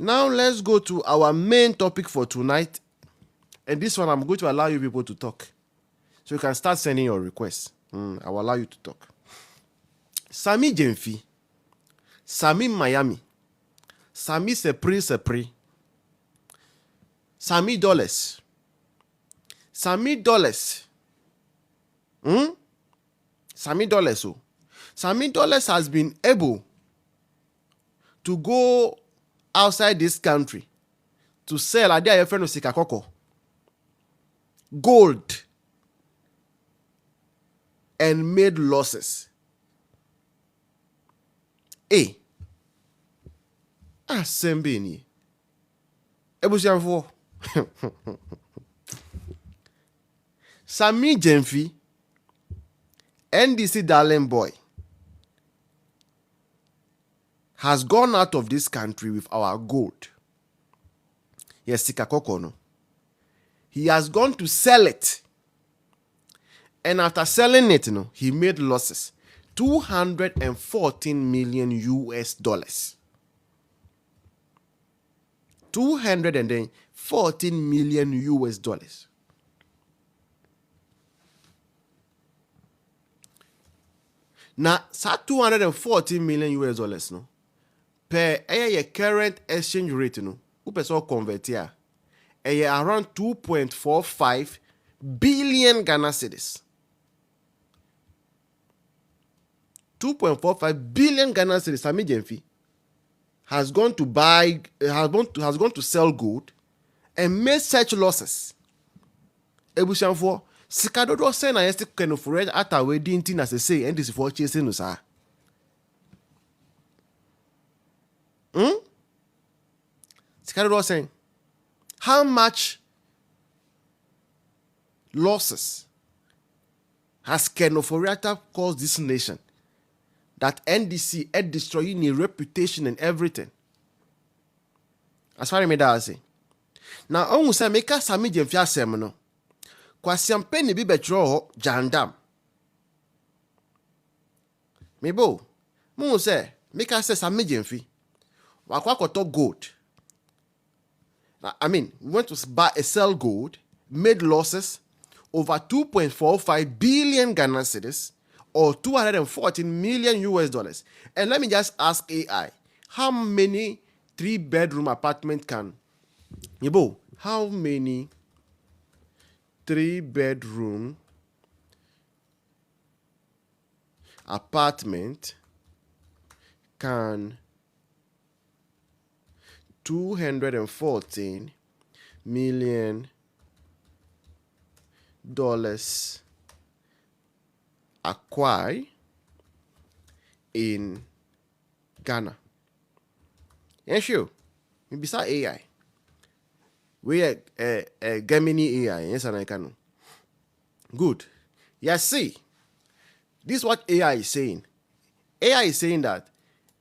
Now let's go to our main topic for tonight. And this one, I'm going to allow you people to talk. So you can start sending your requests. I will allow you to talk. Sami Jemfi. Sami Miami. Sami Sepri. Sami Dollars. Sami Dollars. Sami Dollars. Oh. Sami Dollars has been able to go outside this country to sell a friend of Sikakoko gold and made losses. Asɛm ni. Ebusianfo. Sami Jemfi, NDC darling boy, has gone out of this country with our gold. Yes, Sikakoko no. He has gone to sell it. And after selling it, he made losses. $214 million US. $214 million US. Now, that $214 million US, no, per a current exchange rate, no, who convert here, around 2.45 billion Ghana cedis. 2.45 billion Ghana cedis. Sami Jemfi has gone to buy, has gone to sell gold and made such losses. Ebusianfo, Sikadodo say na yesti keno for ata we dinti na say and this for chasing no sa. Sikadodo saying how much losses has Kenoforiata caused this nation that NDC is destroying their reputation and everything? As far as me that say. Now, I say make us Sami Jemfi Asɛm no. Kwasiampe ni bi betro jandam. Mebo, mo say make us say Sami Jemfi. Wakwa koto gold. I mean, we went to buy sell gold, made losses over 2.45 billion Ghana cedis or $214 million US. And let me just ask AI, how many 3-bedroom apartment can? Yebo, how many 3-bedroom apartment can $214 million acquire in Ghana? Yes, sure. Maybe sa AI. We are Gemini AI. Yes, and I can. Good. Yes, see. This is what AI is saying. AI is saying that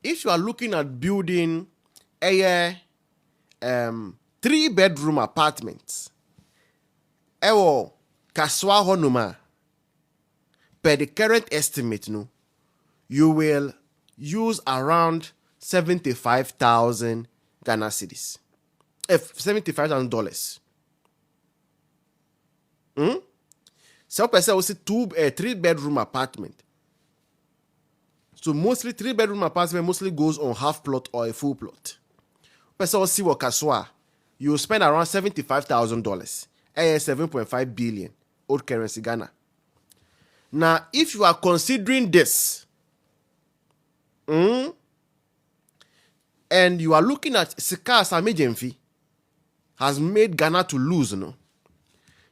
if you are looking at building a 3-bedroom apartment, ewo kaswa honuma, per the current estimate, you will use around 75,000 Ghana cedis. $75,000. Some person will say 3-bedroom apartment. So mostly 3-bedroom apartment mostly goes on half plot or a full plot. Person will see what kaswa. You will spend around $75,000. 7.5 billion old currency Ghana. Now, if you are considering this, and you are looking at Sika Sami Jemfi has made Ghana to lose,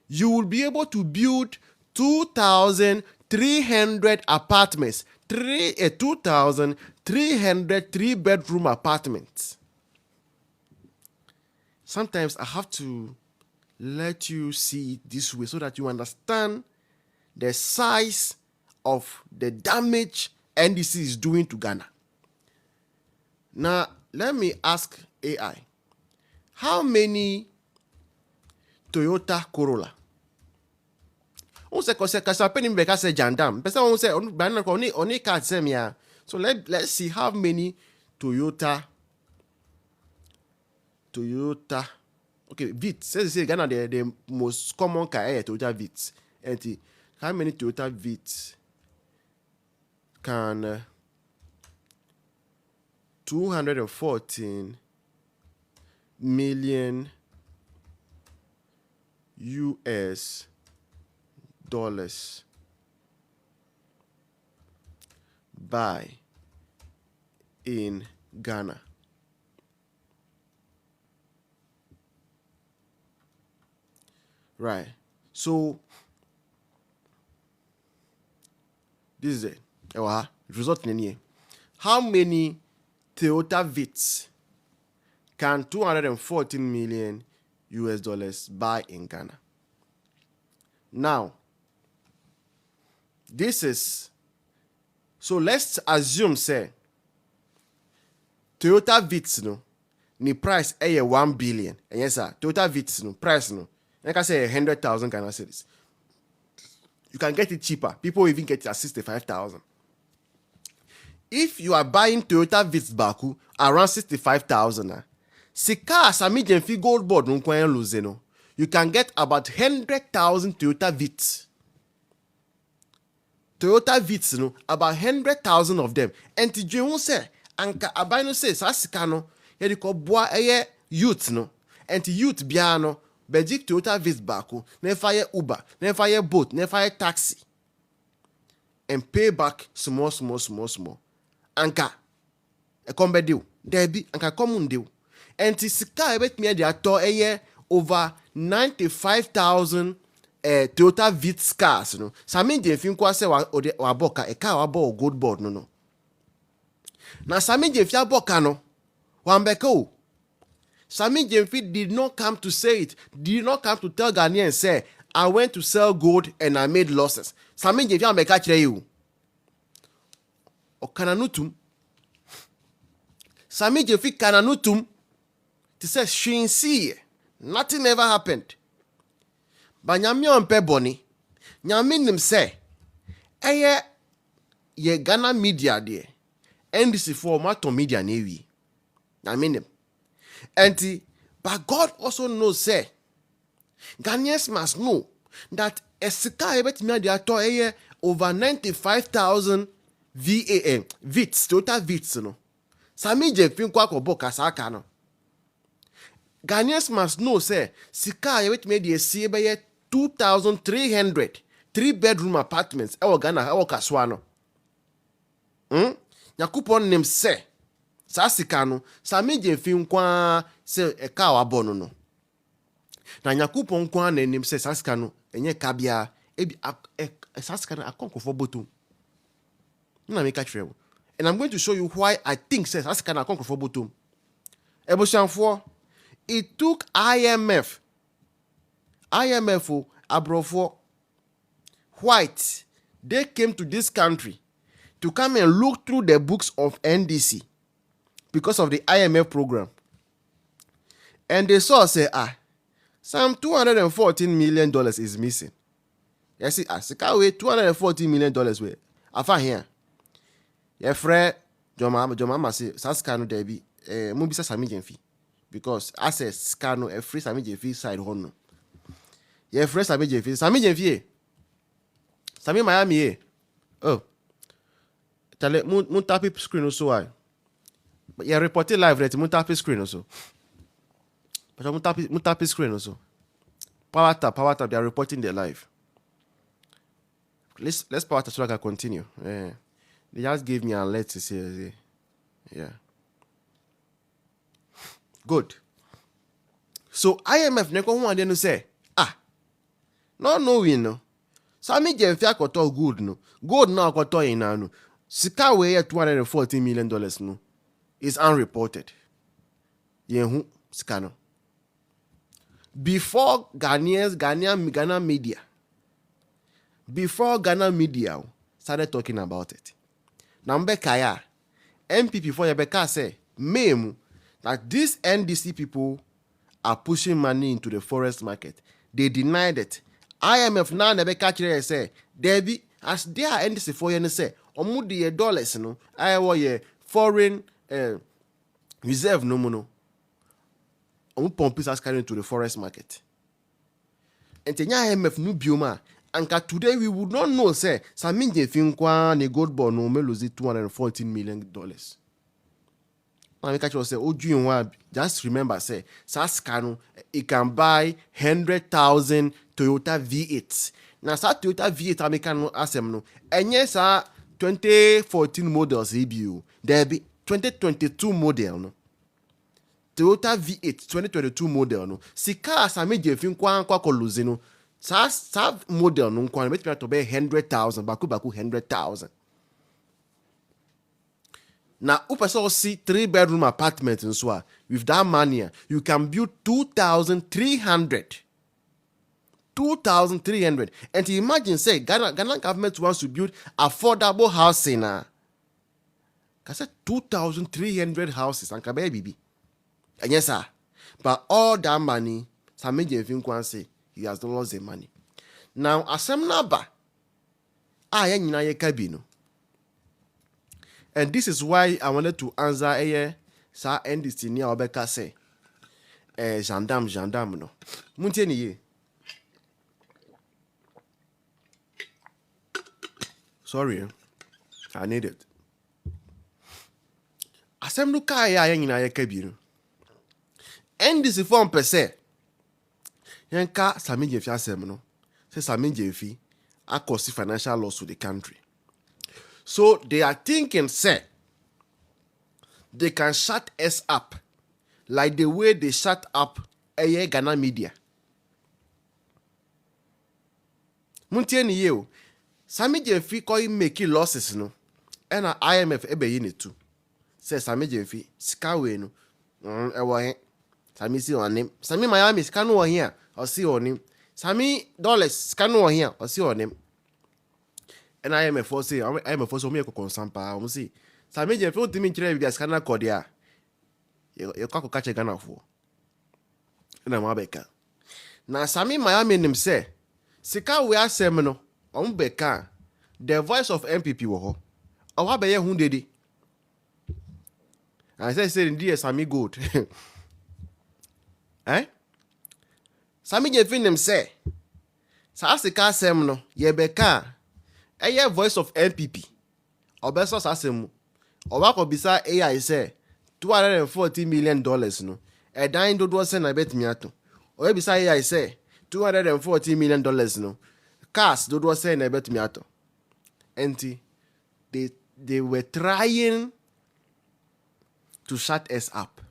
you will be able to build 2,300 apartments, 2,300 3-bedroom apartments. Sometimes I have to let you see it this way so that you understand the size of the damage NDC is doing to Ghana. Now, let me ask AI, how many Toyota Corolla? So let's see how many Toyota Toyota. Okay, Vitz. Say Ghana the most common car is Toyota Vitz. And how many Toyota Vitz can 214 million US dollars buy in Ghana? Right. So this is it. Result in here. How many Toyota Vitz can 214 million US dollars buy in Ghana? Now, this is, so let's assume say Toyota Vitz no, ni price 1 billion. And yes sir, Toyota Vitz no price no, like I say 100,000 Ghana cedis. You can get it cheaper. People even get it at 65,000. If you are buying Toyota Vitz Baku around 65,000, Sika Sami Jenfi gold board no, you can get about 100,000 Toyota Vitz. Toyota Vitz no, about 100,000 of them. And to you say, anka abino say, Sasika no, yedi ko boa eye youth no, and to youth biano, bejik Toyota Vitz Baku, then fire Uber, then fire boat, then fire taxi, and pay back small. Anka e kombe deal. Debi anka common deal. And to sika ebet me de ato over 95,000 Toyota Vitz cars no. Sami Jenfi kwa se wa boka e car wa bo gold board no. Na Sami Jenfi aboka no. Wambeko. Sami Jenfi did not come to say it. Did not come to tell Ghanaians say I went to sell gold and I made losses. Sami Jenfi ambeka kire you. Okananutum. Sami Jenfi kananutum. He says she nothing ever happened. But nyami onpe boni. Nyami nim say ye Ghana media there. NDC format media nevi. Nyami nim. But God also knows say Ghanaians must know that esika ebet media to over 95,000 Vitz, Toyota Vitz no. Sami Jenfi kwa boka saka no. Ghanaians must know say sika yewet me dey see be 2,300 3-bedroom apartments e Ghana e kaswa no. Yakupon nim say sa sika no Sami Jenfi kwa say e ka wa bono no. Na Yakupon kwa na nim say sa sika no enye ka bia ebi sa sika no akonkofo botum. Na make a and I'm going to show you why I think says as can conquer for bottom. Eboshanfo, it took IMF Abrofo White. They came to this country to come and look through the books of NDC because of the IMF program. And they saw say some $214 million is missing. You see, $214 million way. Afa here. Your friend, Joma say, Saskano Debbie, Mubisa Sami Jenfi. Because as a scano, a free Sami Jenfi side honor. Your friend Sami Jenfi, Sami Miami, oh, tell it, Muntapi screen also. Why? But you're reporting live that Muntapi screen also. But Muntapi screen also. Power tap, they are reporting their live. Let's power tap so I can continue. Yeah. They just gave me an alert to say, yeah. Good. So IMF neko hu ade no say, no we no. Sami Jenfi akoto gold no. Gold no akoto ina no. Sika we $214 million no is unreported. Yehu sika no. Before Ghana media started talking about it. Number kaya NPP for Yabeka say memu that these NDC people are pushing money into the forest market. They denied it. IMF now never catch it say Debbie as they are NDC for you say omudi dollars no I foreign reserve no. pump is carrying to the forest market. And tenya IMF no bioma. Anka today we would not know say Saminje Finkwa ne gold bond no me lose $214 million. I catch you say just remember say Saskano it can buy 100,000 Toyota V8. Now sa Toyota V8 American Asɛm no enye sa 2014 models EBU. There be 2022 model no. Toyota V8 2022 model no. Sika Saminje Finkwa kwa lose no. Sa model no kwa bet me to be 100,000 baku 100,000. Now, you see 3-bedroom apartment in Swa. With that money, you can build 2,300. 2,300. And you imagine, say, Ghana government wants to build affordable housing. I said 2,300 houses. And baby. And yes, sir. But all that money, Saminje Finkwan say, he has lost the money. Now, Asɛm naba. Nyina ye kabino. And this is why I wanted to answer sa NDC ni obeka say gendarme no. Muntie ni ye. Sorry. I need it. Asɛm no kai ya nyina ye kabino. NDC form per se. Yanka Saminje fi asɛm no. Say Saminje fi akosi financial loss to the country. So they are thinking, say, they can shut us up like the way they shut up Ghana media. Muntie ni ye o. Saminje fi ko make losses no. And IMF ebe yi ne tu. Say Saminje fi sika we no. Ewo he. Sami si onim. Sami Miami sika no wo here. O si onim. Sami dollars sika no wo here. O si onim. And IMF say, IMF so me ko konsampa, o say, Saminje fi o timi kire bi aska na kodia. Ye kwa ko kache Ghana fo. Na ma beka. Na Sami Miami nim say, sika we asem no, on beka, the voice of NPP wo ho. O wa be ye hu dede. I say ndi Sami good. Saminje fi nim say, sa sika asem no, ye beka voice of NPP. Obeso sasemu. Obako bisa AI say $240 million no. Dan dodo se na betimi ato. Oye bisa AI say $240 million no. Cars dodo se na betimi ato. Enti they were trying to shut us up.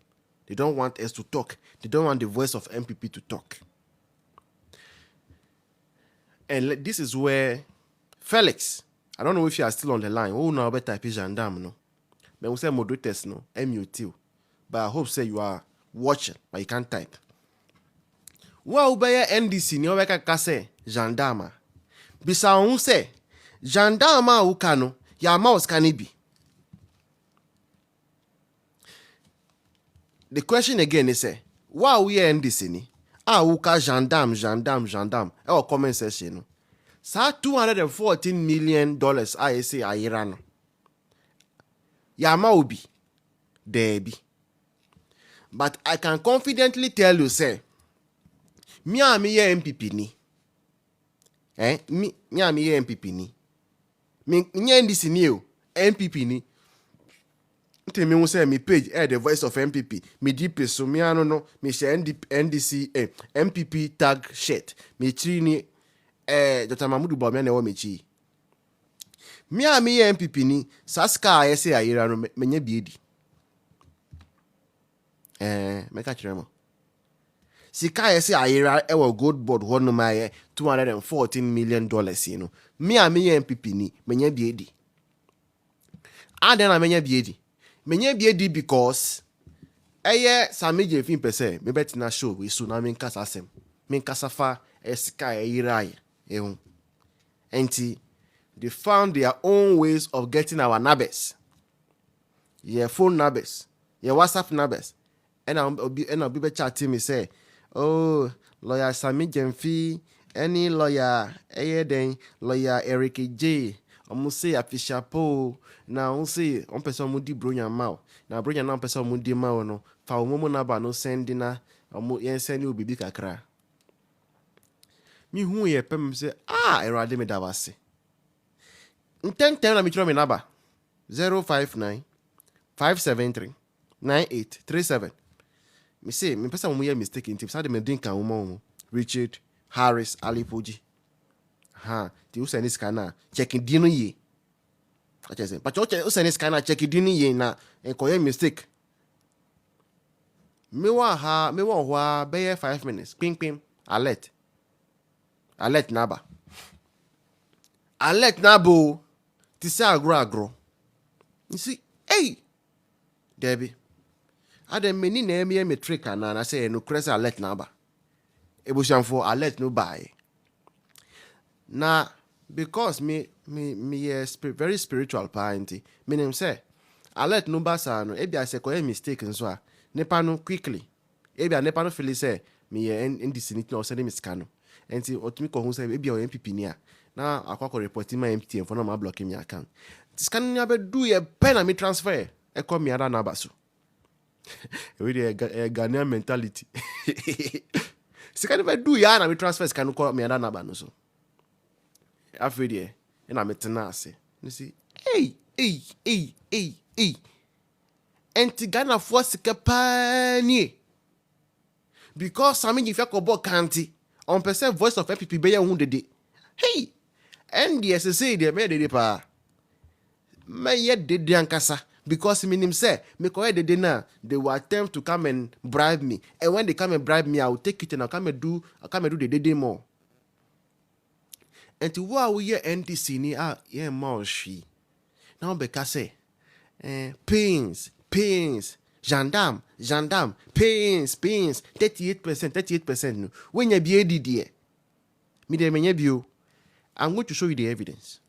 They don't want us to talk. They don't want the voice of NPP to talk. And this is where Felix, I don't know if you are still on the line. Oh, no, I better type gendarme, no. But we say moderators, no. MUT. But I hope say you are watching, but you can't type. Wa ubaya NDC ni obeka kase gendarme. Bisa on say gendarme ukano ya mouse kanibi. The question again is say, wa we NDC ni? Uka gendarme. Our comment section, no. Sa $214 million I say ayirano. Yama ubi. Debi. But I can confidently tell you, say, me ye MPP ni. Me ye MPP ni. Me NDC ni o. MPP ni. Tell me say me page the voice of MPP. Me deep so me no. Me share NDC MPP tag shirt. Me trini Dr. Mahmoud Bawumia na wo mechi. Me ye MPP ni saska ayese ayira no menye biedi. Meka kiremo. Sika ayese ayira ewo gold board ho no maye $214 million you know. Me ye MPP ni menye biedi. Na menye biedi. Menye biedi because Saminje fin pese me betina show we so na men kasa asem. Men kasa fa sika ayira ye. And they found their own ways of getting our numbers. Your phone numbers, your WhatsApp numbers. And I'll be chatting me say, oh, lawyer Saminje Hm, any lawyer, lawyer Eric J. I'm say official po. Now say on person mudi bronya mao. Now bronya na person mudi mao no fa omomo naba no send na yen send you bibi kakra. Me hu ye pem say erade me da wase. Ntɛntɛm na me tro me naba 059 573 9837. Me say me pesa mo ye mistake in tips. How me drink kan wo Richard Harris Alipoji. Ti usa ni scanner checking di no ye. Acha say, but usa ni scanner check di no ye na enkoye mistake. Me wa ho bɛyɛ 5 minutes. Ping ping alert. Alert naba. Alert nabo. Ti say agro. You see, hey, Debbie. Adam many na me trick and I say no crest alert naba. Ebusian for alert no buy. Na because me very spiritual party. Meaning say alert no basa no ebi I say ko mistake nso a nepa no quickly. Ebi a nepa no feel say me NDC no send me scan no. Enti otumi ko hu say ebi o NPP ni a na akwa report my MTN for no ma block me account. Scan ni abedu ye pen na me transfer e come me other number so. We dey Ghanaian mentality. Scan be do ya na me transfer scan call me other number no so. Afraid e na me tena ase. You see, hey. Enti Ghana for sika pani. Because Sami if yakobo kanti on percent voice of NPP be ya hu dede. Hey, NDS say dey me dede pa. Me ye dede ankasa because minim say me ko ye dede na they will attempt to come and bribe me, and when they come and bribe me I will take it and I'll come and do the dede more. And to what we hear NDC ni ye more she now because say pains gendarme pains 38% no when you be ADD me dey menye bio. I'm going to show you the evidence.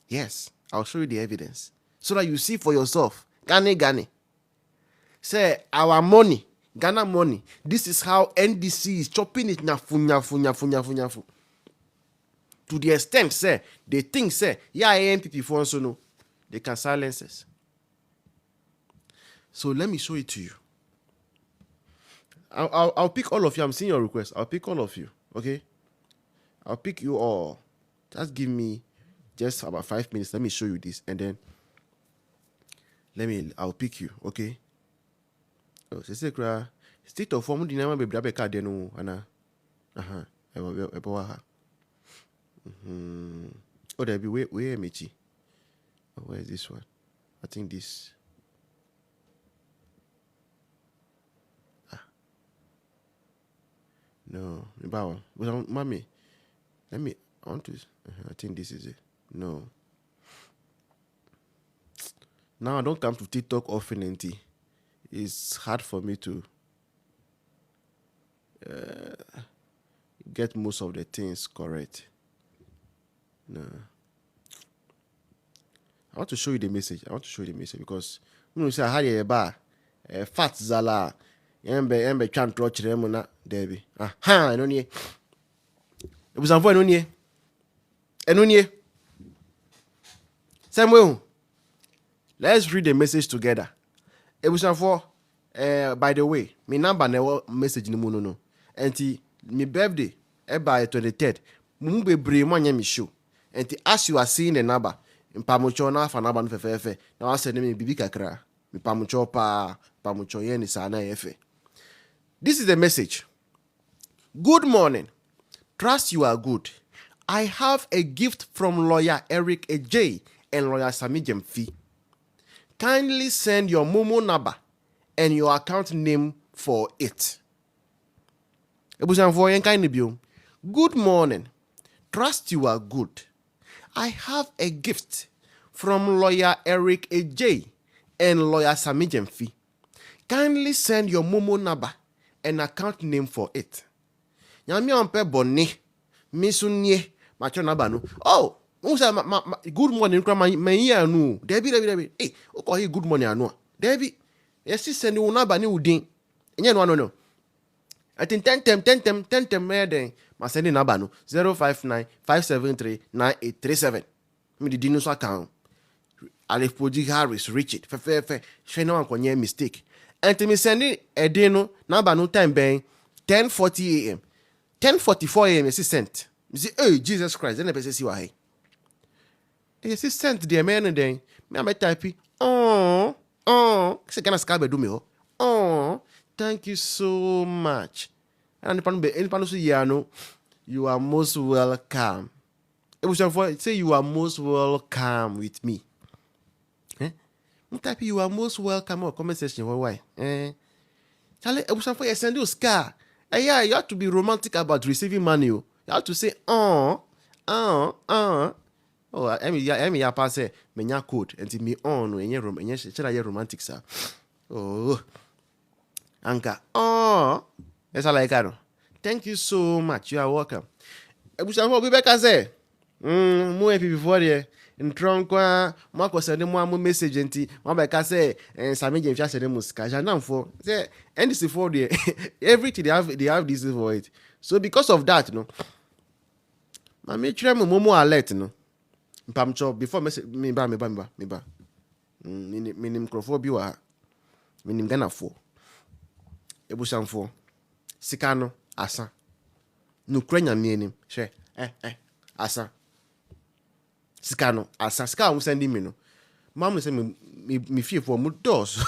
Yes, I'll show you the evidence so that you see for yourself. Gane. Say our money, Ghana money. This is how NDC is chopping it nyafu. To the extent, say they think, say NPP for so no, they can silence us. So let me show it to you. I'll pick all of you. I'm seeing your request. I'll pick all of you. Okay. I'll pick you all. Just give me just about 5 minutes. Let me show you this, and then I'll pick you. Okay. Oh, state of form. Dinama be brabe card no ana. Oh, there be where Michi. Oh, where is this one? I think this. No, mommy. I want to. I think this is it. No. Now I don't come to TikTok often, and it's hard for me to get most of the things correct. No. I want to show you the message. Because you say I had a bar, fat zala, embe can't watch them na Debbie. I don't know. It was on phone. Enunye. Samuel. Let's read the message together. It was on for by the way, my number never message ni no. And my birthday by 23rd. Mu be bre mo anya me show. And as you are seeing the number, mpamucho na fa number no fefefe. Na I send me bibi kakra. Me pamucho ye ni sa na efe. This is the message. Good morning. Trust you are good. I have a gift from lawyer Eric AJ and lawyer Sami Jemfi. Kindly send your Momo number and your account name for it. Good morning. Trust you are good. I have a gift from lawyer Eric AJ and lawyer Sami Jemfi. Kindly send your Momo number and account name for it. Nyami ampe boni misunye macho naba no. Oh, good morning kra ma yi anu. Debi. Eh, o ko good morning anu. Debi. Yes send you naba ni udin. Enye no. I think 10 me den ma send naba no 059 573 9837. Me di no so account. Alipoji Harris Richard. Fe. She no ankonye mistake. And me sending a day no number no time bang 10:40 a.m. 10:44 a.m. is sent. You say, hey, Jesus Christ, then the person see why. It's sent the man and then me type oh say gonna scabe do me oh thank you so much. And the pan say yeah no you are most welcome. It was say you are most welcome with me. Type you are most welcome or comment section why Charlie, it was for you send you scar. Yeah, you have to be romantic about receiving money. You have to say oh, I pass say menya code and me on when you're romantic sir. Oh, Anka. Oh, that's all I got. Thank you so much. You are welcome. I wish I would be back as more happy before there. In Tronqua, Marco send them one message and one back I say, and Sammy James just said them was cash and for say, and this is for the everything they have this for it. So because of that, no, my make more alert, no. Pamcho before me ba minim crofo bi wa minim Ghana for ebusan for sika no asa no kranya mianim hwe asa sika no asa sika wo send me no mam no say me fie for mu dos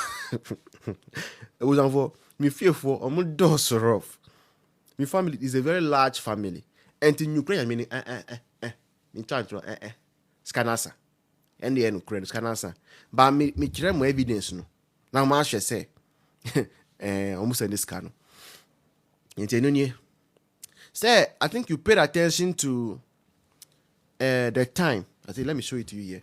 ebusan for me fie for mu dos rough. My family is a very large family and in Ukraine meaning me try to scanasa and the end credit scanasa but me kire mo evidence no na ma hwe say almost in this scan no say I think you paid attention to the time. I think let me show it to you here.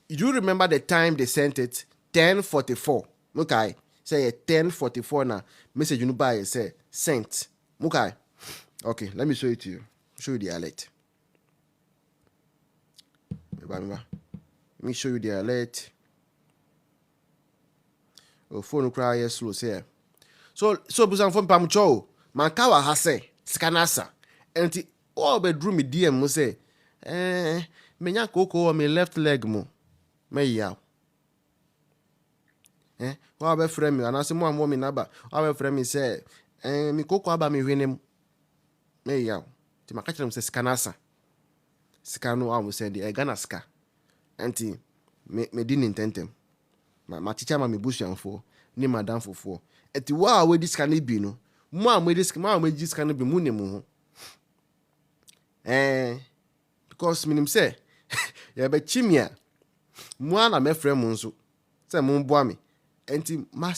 You do remember the time they sent it 10:44 okay say 10:44 na message you buy say sent okay let me show it to you, show you the alert. Let me show you the alert. Oh, phone cry slow say. So busan phone pamcho. Man kawa ha say scanasa. And all bedroom me DM mo say menya koko on me left leg mo. Me ya. Wa be frame me anase mo am me naba. Wa be frame me say me koko aba me hwenem. Me ya. Ti makache mo say scanasa. Scano am say the Ghana ska. Anti me din intentem. Ma teacher ma me busuanfo ni madam fofo. Eti wa we dis kan bi no. Mo am we dis kan bi mu ne mu ho. Because minim say ya be chimia. Mo ana me frɛ mo nso. Say mo boa me. Enti ma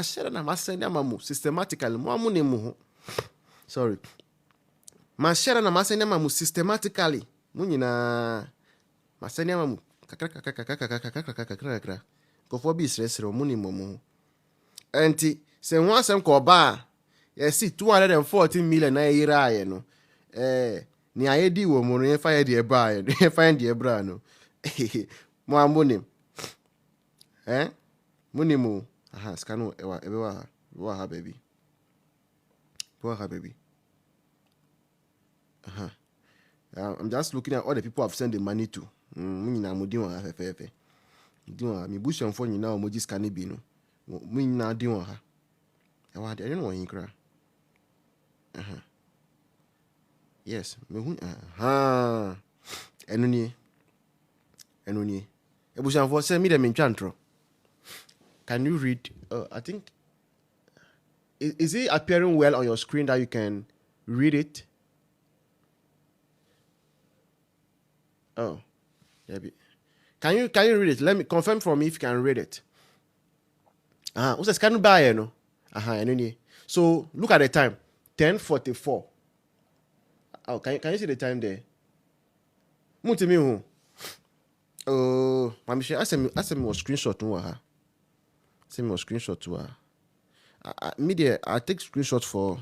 share na ma send am mo systematically mo am ne mu ho. Sorry. Ma share na ma send am mo systematically. Mo nyina ma send am mo kakra kofo bi sresre mo ni momo enti se ho asem ko ba ya si 214 million na yira aye no ni aye di wo mo no fa ye de ba aye no fa ye de bra no mo ambonim monimu aha skanu ebe wa ha baby aha I'm just looking at all the people I've sent the money to. Munina mudi wa fefe. Diwa mi bush for nyina o moji scan bi no. Munina diwa ha. E wa de no yin kra. Aha. Yes, me hu aha. Eno ni. E bush for send me them in chantro. Can you read I think is it appearing well on your screen that you can read it? Oh, yeah. Can you read it? Let me confirm for me if you can read it. What's the scan by no? So look at the time. 10:44. Oh, can you see the time there? Mutimi hu. Oh, I'm sure I send me screenshot to her. Send me a screenshot to her. I take screenshot for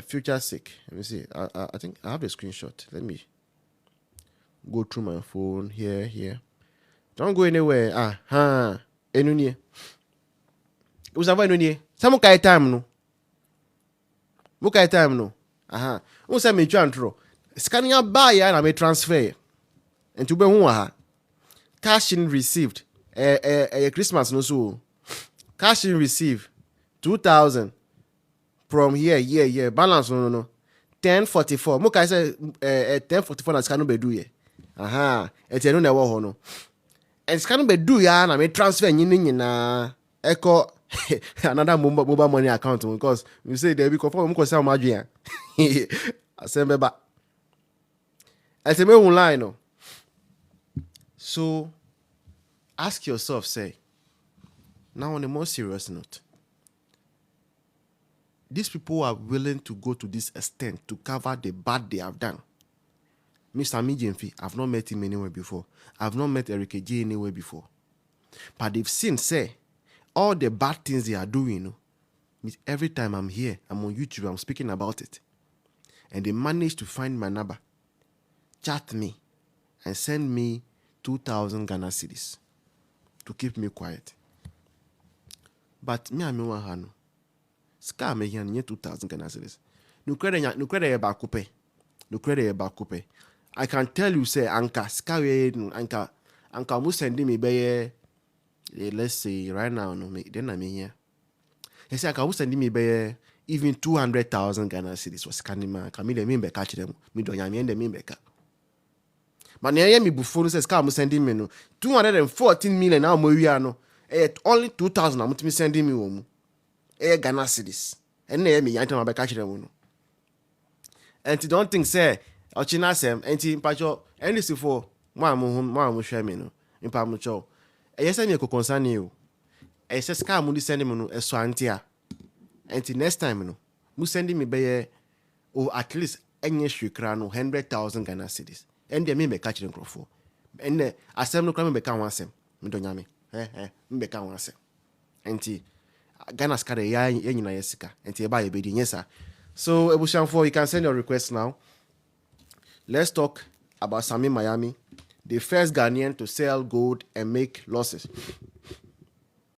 future sake. Let me see. I think I have a screenshot. Let me go through my phone here. Don't go anywhere. Enunye. It was about enunye. Some kind time no. Mukai time no. Who say me chantro? Scanning a buy and I transfer. And to be cash in received. Christmas no so. cash in receive 2,000 from here. Balance no. 1044. Mo kai say 1044 na sika no bedu ye. Aha, eti no na ewo ho no. And sika no bedu ya na me transfer nyina eko another mobile money account because we say there be confirm mo ko say mo adwen. Asɛm beba. Eti me online no. So ask yourself, say, now on a more serious note, these people are willing to go to this extent to cover the bad they have done. Mr. Hm, I've not met him anywhere before. I've not met Eric J anywhere before. But they've seen, say, all the bad things they are doing. Every time I'm here, I'm on YouTube, I'm speaking about it. And they managed to find my number, chat me, and send me 2,000 Ghana cedis to keep me quiet. But me and me one hand. Ska me here 2,000 Ghana cedis. No credit ba coupe. No credit ba coupe. I can tell you say anka ska we anka mu sending me bɛyɛ let's say right now no me then I mean here. He say anka mu sending me bɛyɛ even 200,000 Ghana cedis was scanning man. Ka me dem me bɛka kyerɛ mu. Me do nyame dem me bɛka. But near me before says come sending me no 214 million now we are no only 2,000 I'm sending me home. Ghana cedis. And near me yantam ba catch them no. And you don't think say ochina Asɛm and pacho any for mo share me no. Impa mo cho. Yes me ko concern you. Say scam mo send me no eso antia. And next time no mo sending me be or at least enye hwekra no 100,000 Ghana cedis. And they me catch them crofo. And Asɛm no come be kan Asɛm. Me do nyame. Me kan Asɛm. Enti Ghana skade ya nyina yesika. Enti e ba ye be di nyesa. So Ebushanfo, you can send your request now. Let's talk about Sami Miami, the first Ghanaian to sell gold and make losses.